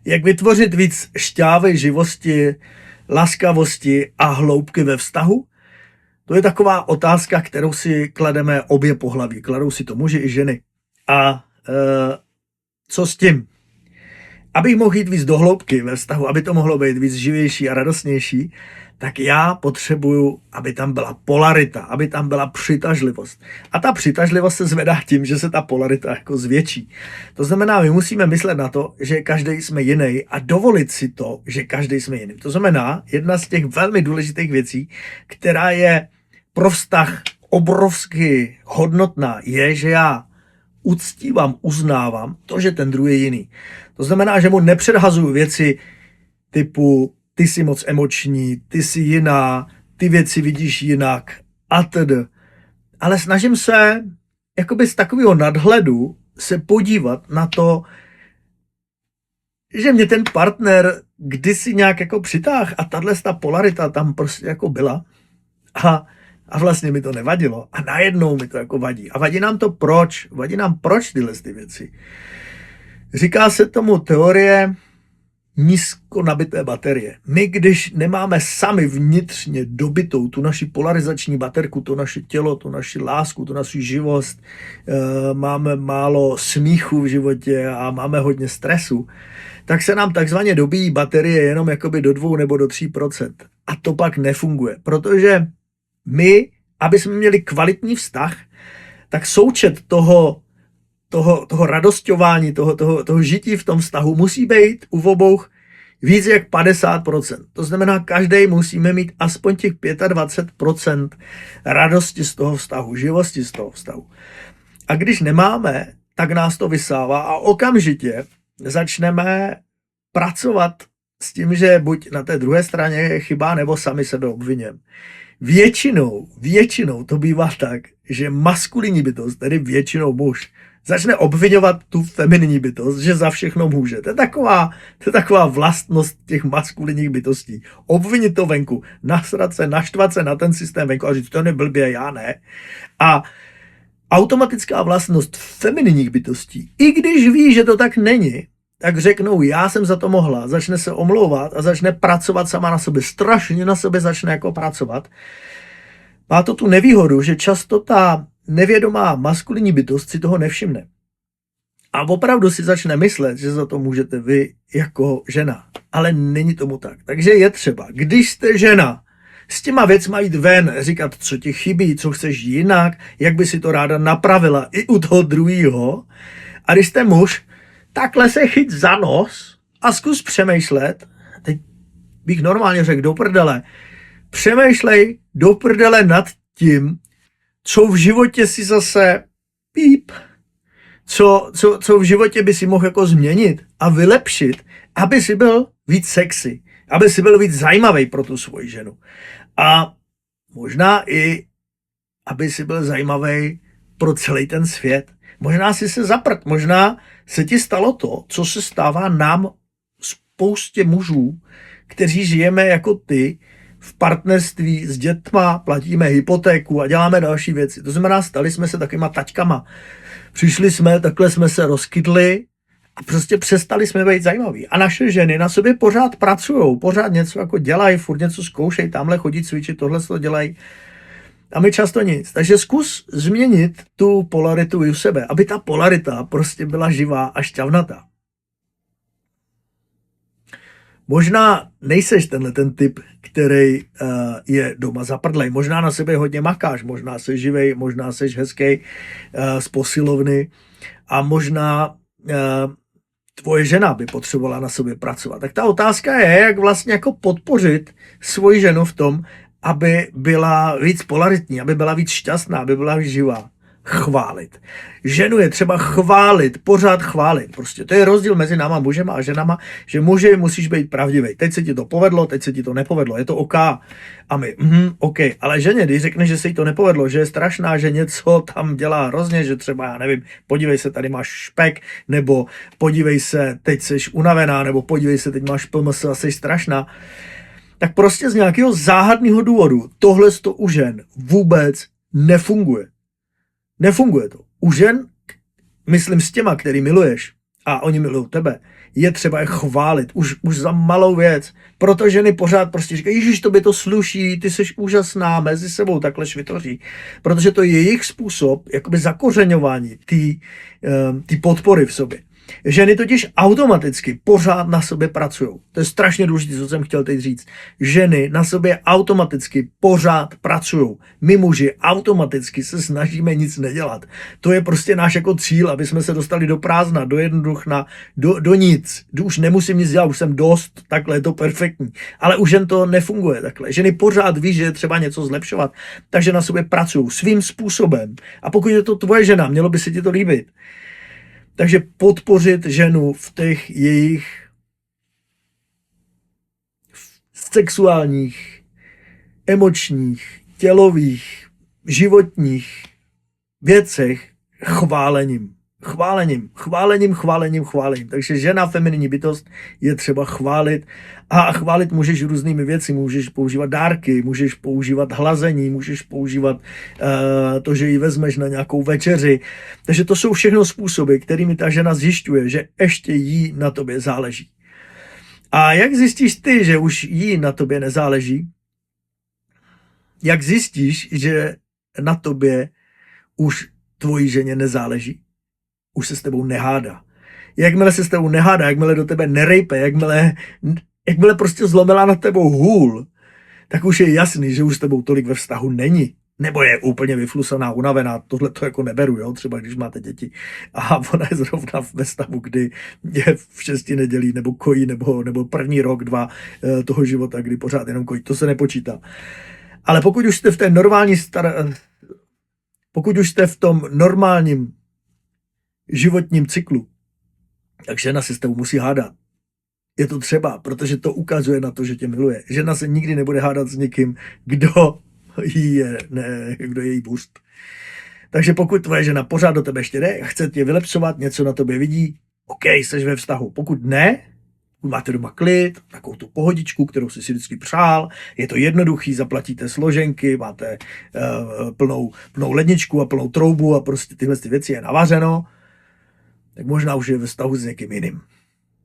Jak vytvořit víc šťávy, živosti, laskavosti a hloubky ve vztahu? To je taková otázka, kterou si klademe obě pohlaví. Kladou si to muži i ženy. A co s tím? Abych mohl jít víc do hloubky ve vztahu, aby to mohlo být víc živější a radostnější, tak já potřebuju, aby tam byla polarita, aby tam byla přitažlivost. A ta přitažlivost se zvedá tím, že se ta polarita jako zvětší. To znamená, my musíme myslet na to, že každý jsme jiný a dovolit si to, že každý jsme jiný. To znamená, jedna z těch velmi důležitých věcí, která je pro vztah obrovsky hodnotná, je, že já uctívám, uznávám to, že ten druhý je jiný. To znamená, že mu nepředhazuju věci typu ty jsi moc emoční, ty jsi jiná, ty věci vidíš jinak atd. Ale snažím se jakoby z takového nadhledu se podívat na to, že mě ten partner kdysi nějak jako přitáhl a ta polarita tam prostě jako byla a vlastně mi to nevadilo a najednou mi to jako vadí. A vadí nám to proč? Vadí nám proč tyhle ty věci? Říká se tomu teorie nízko nabité baterie. My, když nemáme sami vnitřně dobitou tu naši polarizační baterku, to naše tělo, tu naši lásku, tu naši živost, máme málo smíchu v životě a máme hodně stresu, tak se nám takzvaně dobíjí baterie jenom jakoby do 2 nebo do 3%. A to pak nefunguje, protože my, aby jsme měli kvalitní vztah, tak součet toho radosťování, toho žití v tom vztahu musí být u obou víc jak 50%. To znamená, každý musíme mít aspoň těch 25% radosti z toho vztahu, živosti z toho vztahu. A když nemáme, tak nás to vysává a okamžitě začneme pracovat s tím, že buď na té druhé straně je chyba, nebo sami sebe obviněm. Většinou to bývá tak, že maskulinní bytost, tedy většinou muž, začne obviňovat tu femininní bytost, že za všechno může. To je taková vlastnost těch maskulinních bytostí. Obvinit to venku, nasrat se, naštvat se na ten systém venku a říct, to je blbě, já ne. A automatická vlastnost femininních bytostí, i když ví, že to tak není, tak řeknou, já jsem za to mohla, začne se omlouvat a začne pracovat sama na sobě, strašně na sobě začne jako pracovat. Má to tu nevýhodu, že často ta nevědomá maskulinní bytost si toho nevšimne. A opravdu si začne myslet, že za to můžete vy jako žena. Ale není tomu tak. Takže je třeba, když jste žena, s těma věcma jít ven, říkat, co ti chybí, co chceš jinak, jak by si to ráda napravila i u toho druhého. A když jste muž, takhle se chyť za nos a zkus přemýšlet, teď bych normálně řekl do prdele, přemýšlej do prdele nad tím, co v životě si zase co v životě by si mohl jako změnit a vylepšit, aby si byl víc sexy, aby si byl víc zajímavý pro tu svoji ženu. A možná i, aby si byl zajímavý pro celý ten svět. Možná si se zaprt, možná se ti stalo to, co se stává nám spoustě mužů, kteří žijeme jako ty, v partnerství s dětma, platíme hypotéku a děláme další věci. To znamená, stali jsme se takovýma taťkama. Přišli jsme, takhle jsme se rozkytli a prostě přestali jsme být zajímaví. A naše ženy na sobě pořád pracujou, pořád něco jako dělají, furt něco zkoušejí, tamhle chodí cvičit, tohle to dělají. A my často nic. Takže zkus změnit tu polaritu i u sebe, aby ta polarita prostě byla živá a šťavnatá. Možná nejseš ten typ, který je doma zaprdlej. Možná na sebe hodně makáš, možná seš živej, možná seš hezký z posilovny a možná tvoje žena by potřebovala na sobě pracovat. Tak ta otázka je, jak vlastně jako podpořit svoji ženu v tom, aby byla víc polaritní, aby byla víc šťastná, aby byla víc živá. Chválit. Ženu je třeba chválit, pořád chválit. Prostě to je rozdíl mezi náma, mužema a ženama, že muži musíš být pravdivý. Teď se ti to povedlo, teď se ti to nepovedlo, je to OK. A my, OK. Ale ženě, když řekne, že se jí to nepovedlo, že je strašná, že něco tam dělá hrozně, že třeba, já nevím, podívej se, tady máš špek, nebo podívej se, teď seš unavená, nebo podívej se, teď máš PMS a seš strašná, tak prostě z nějakého záhadného důvodu tohle u žen vůbec nefunguje. Nefunguje to. U žen, myslím s těma, který miluješ a oni milují tebe, je třeba je chválit už za malou věc, protože ženy pořád prostě říkají, Ježíš, tobě to sluší, ty jsi úžasná, mezi sebou takhle švitoří, protože to je jejich způsob jakoby zakořeňování té podpory v sobě. Ženy totiž automaticky pořád na sobě pracují. To je strašně důležité, co jsem chtěl teď říct. Ženy na sobě automaticky pořád pracují. My muži automaticky se snažíme nic nedělat. To je prostě náš jako cíl, aby jsme se dostali do prázdna, do jednoduchna, do nic. Už nemusím nic dělat, už jsem dost, takhle je to perfektní. Ale u žen to nefunguje takhle. Ženy pořád ví, že je třeba něco zlepšovat, takže na sobě pracují svým způsobem. A pokud je to tvoje žena, mělo by se ti to líbit. Takže podpořit ženu v těch jejich sexuálních, emočních, tělových, životních věcech chválením. Takže žena, femininní bytost, je třeba chválit. A chválit můžeš různými věci. Můžeš používat dárky, můžeš používat hlazení, můžeš používat to, že ji vezmeš na nějakou večeři. Takže to jsou všechno způsoby, kterými ta žena zjišťuje, že ještě jí na tobě záleží. A jak zjistíš ty, že už jí na tobě nezáleží? Jak zjistíš, že na tobě už tvojí ženě nezáleží? Už se s tebou nehádá. Jakmile se s tebou nehádá, jakmile do tebe nerejpe, jakmile prostě zlomila na tebou hůl, tak už je jasný, že už s tebou tolik ve vztahu není. Nebo je úplně vyflusaná, unavená, tohle to jako neberu, jo? Třeba když máte děti a ona je zrovna ve stavu, kdy je v 6 nedělí, nebo kojí, nebo první rok, 2 toho života, kdy pořád jenom kojí, to se nepočítá. Ale pokud už jste v té pokud už jste v tom normálním životním cyklu, tak žena se s tebou musí hádat. Je to třeba, protože to ukazuje na to, že tě miluje. Žena se nikdy nebude hádat s někým, kdo je její burst. Takže pokud tvoje žena pořád do tebe ještě jde, chce tě vylepšovat, něco na tobě vidí, OK, jsi ve vztahu. Pokud ne, máte doma klid, takovou tu pohodičku, kterou jsi si vždycky přál, je to jednoduchý, zaplatíte složenky, máte plnou ledničku a plnou troubu a prostě tyhle věci je navařeno, tak možná už je ve vztahu s někým jiným.